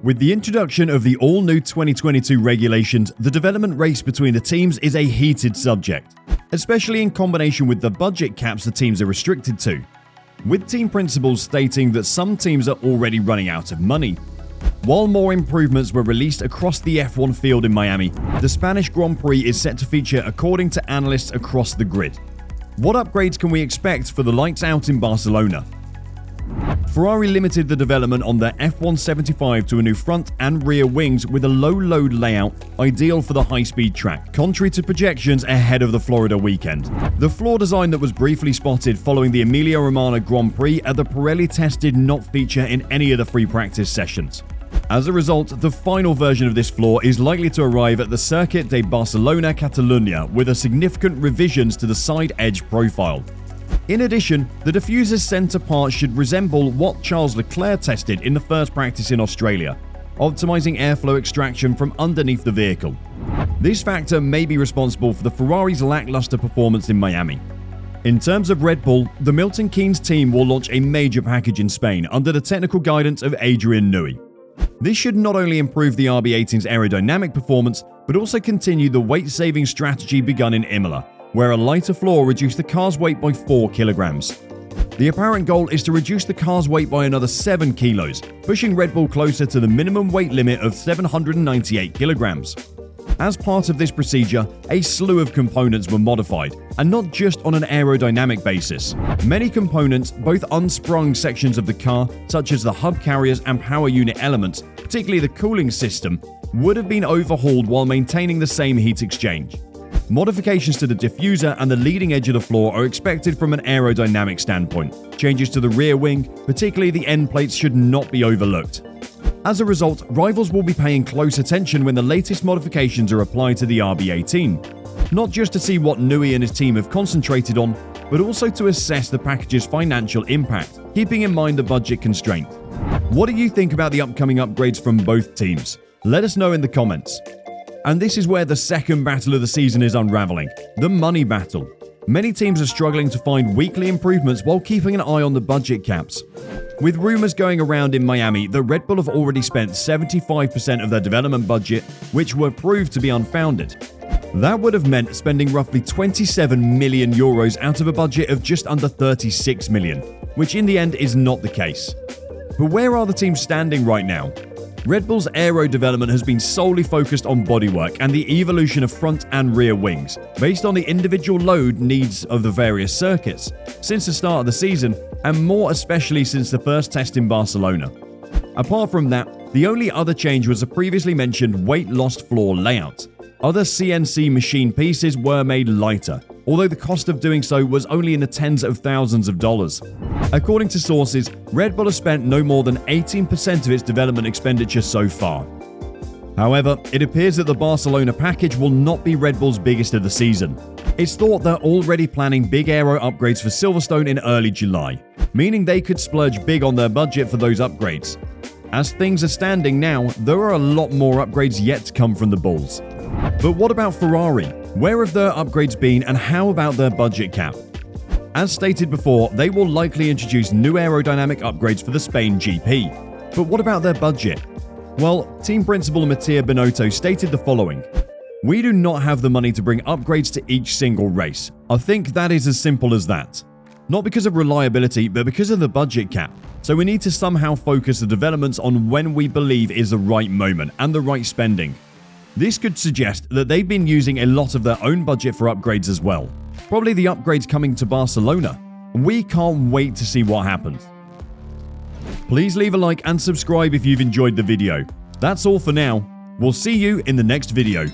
With the introduction of the all-new 2022 regulations, the development race between the teams is a heated subject, especially in combination with the budget caps the teams are restricted to, with team principals stating that some teams are already running out of money. While more improvements were released across the F1 field in Miami, the Spanish Grand Prix is set to feature according to analysts across the grid. What upgrades can we expect for the lights out in Barcelona? Ferrari limited the development on their F175 to a new front and rear wings with a low-load layout ideal for the high-speed track, contrary to projections ahead of the Florida weekend. The floor design that was briefly spotted following the Emilia-Romagna Grand Prix at the Pirelli test did not feature in any of the free practice sessions. As a result, the final version of this floor is likely to arrive at the Circuit de Barcelona-Catalunya with a significant revisions to the side edge profile. In addition, the diffuser's center part should resemble what Charles Leclerc tested in the first practice in Australia, optimizing airflow extraction from underneath the vehicle. This factor may be responsible for the Ferrari's lackluster performance in Miami. In terms of Red Bull, the Milton Keynes team will launch a major package in Spain under the technical guidance of Adrian Newey. This should not only improve the RB18's aerodynamic performance, but also continue the weight-saving strategy begun in Imola, where a lighter floor reduced the car's weight by 4 kilograms. The apparent goal is to reduce the car's weight by another 7 kilos, pushing Red Bull closer to the minimum weight limit of 798 kilograms. As part of this procedure, a slew of components were modified, and not just on an aerodynamic basis. Many components, both unsprung sections of the car, such as the hub carriers and power unit elements, particularly the cooling system, would have been overhauled while maintaining the same heat exchange. Modifications to the diffuser and the leading edge of the floor are expected from an aerodynamic standpoint. Changes to the rear wing, particularly the end plates, should not be overlooked. As a result, rivals will be paying close attention when the latest modifications are applied to the RB18, not just to see what Newey and his team have concentrated on, but also to assess the package's financial impact, keeping in mind the budget constraint. What do you think about the upcoming upgrades from both teams? Let us know in the comments. And this is where the second battle of the season is unraveling, the money battle. Many teams are struggling to find weekly improvements while keeping an eye on the budget caps. With rumors going around in Miami that Red Bull have already spent 75% of their development budget, which were proved to be unfounded. That would have meant spending roughly 27 million euros out of a budget of just under 36 million, which in the end is not the case. But where are the teams standing right now? Red Bull's aero development has been solely focused on bodywork and the evolution of front and rear wings, based on the individual load needs of the various circuits, since the start of the season, and more especially since the first test in Barcelona. Apart from that, the only other change was the previously mentioned weight-lost floor layout. Other CNC machine pieces were made lighter, although the cost of doing so was only in the tens of thousands of dollars. According to sources, Red Bull has spent no more than 18% of its development expenditure so far. However, it appears that the Barcelona package will not be Red Bull's biggest of the season. It's thought they're already planning big aero upgrades for Silverstone in early July, meaning they could splurge big on their budget for those upgrades. As things are standing now, there are a lot more upgrades yet to come from the Bulls. But what about Ferrari? Where have their upgrades been, and how about their budget cap? As stated before, they will likely introduce new aerodynamic upgrades for the Spain GP. But what about their budget? Well, team principal Mattia Binotto stated the following: "We do not have the money to bring upgrades to each single race. I think that is as simple as that. Not because of reliability, but because of the budget cap. So we need to somehow focus the developments on when we believe is the right moment and the right spending." This could suggest that they've been using a lot of their own budget for upgrades as well. Probably the upgrades coming to Barcelona. We can't wait to see what happens. Please leave a like and subscribe if you've enjoyed the video. That's all for now. We'll see you in the next video.